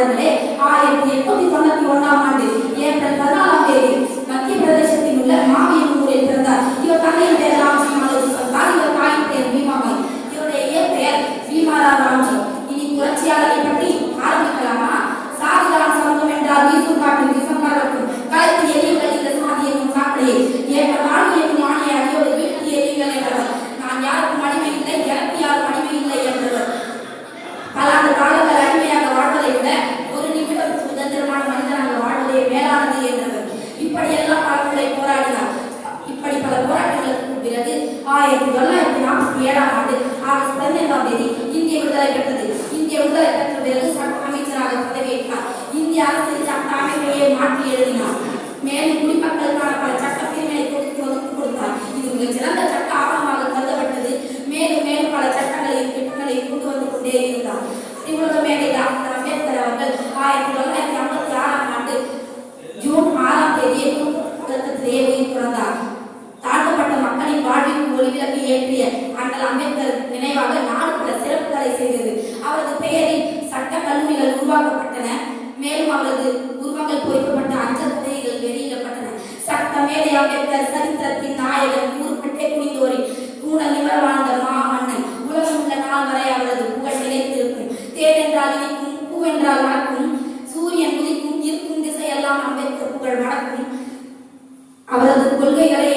தோழர்களே, 1891ஆம் ஆண்டு ஏப்ரல் 14ஆம் தேதி மத்திய பிரதேசத்தில் உள்ள மாவி என்னும் ஊரில் பிறந்தார். இவர் தந்தையின் பெயர் ராம்ஜி மாலோஜி சர்தார், இவர் தாயின் பெயர் பீமாபாய், இவருடைய இயற்பெயர் பீமாராவ் ராம்ஜி. இனி புரட்சியாளரை பற்றி ஆரம்பிக்கலாமா? சாதிதான் சமூகம் என்றால் வீசும் காட்டில் விஷம் பரப்பும் கலைத்து எரியுங்கள் இந்த சாதி என்னும் சாக்கடையை ஏப்ரல் 4 என்னும் ஆணையை அடியோடு வீழ்த்தி எரியுங்கள் என்றவர். நான் யாருக்கும் அடிமை இல்லை, எனக்கு யாரும் அடிமை இல்லை என்றவர். பல ஆண்டு காலங்கள் அடிமையாக வாழ்வதை விட ஒரு நிமிடம் சுதந்திரமான மனிதனாக வாழ்வதே மேலானது என்றவர். இப்படியெல்லாம் பல முறை போராடினார். இப்படி பல போராட்டங்களுக்கு பிறகு 1947ஆம் ஆண்டு ஆகஸ்ட் 15ஆம் தேதி இந்திய விடுதலை பெற்றது. இந்திய விடுதலை பெற்ற பிறகு சட்ட அமைச்சராக பதவியேற்றார். இந்திய அரசியல் சட்ட அமைப்பையே மாற்றி எழுதினார். மேலும் குடிமக்களுக்கான பல சட்ட பிரிவினை கொடுத்தார். இது மிகச் சிறந்த சட்ட ஆவணமாக கருதப்பட்டது. மேலும் மேலும் பல சட்டங்களையும் திட்டங்களையும் கொண்டு வந்து கொண்டே இருந்தார். இவ்வளவு மேலே டாக்டர் அம்பேத்கர் அவர்கள் 1956ஆம் ஆண்டு ஜூன் 6ஆம் தேதியை உலகத்திலேயே உயிர் துறந்தார். தாழ்த்தப்பட்ட மக்களின் வாழ்விற்கு ஒளிவிளக்கு ஏற்றிய அண்ணல் அம்பேத்கர் நினைவாக நாடு பல சிறப்புகளை செய்தது. அவரது பெயரில் சட்ட கல்லூரிகள் உருவாக்கப்பட்டன. மேலும் அவரது உருவங்கள் பொறிக்கப்பட்ட அஞ்சல் தலைகள் வெளியிடப்பட்டன. சட்ட மேதை அம்பேத்கர் சரித்திரத்தின் நாயகன், ஊர்பட்டே குனிந்தோரின் கூடல் நிமர வாழ்ந்த மாமன்னன். உலகம் உள்ள நாள் வரை அவரது புகழ் நிலைத்திருக்கும். தேனென்றால் இனிக்கும், பூவென்றால் மணக்கும், சூரியன் உதிக்கும், இருக்கும் திசையெல்லாம் அம்பேத்கர் புகழ் வணக்கும். அவரது கொள்கைகளை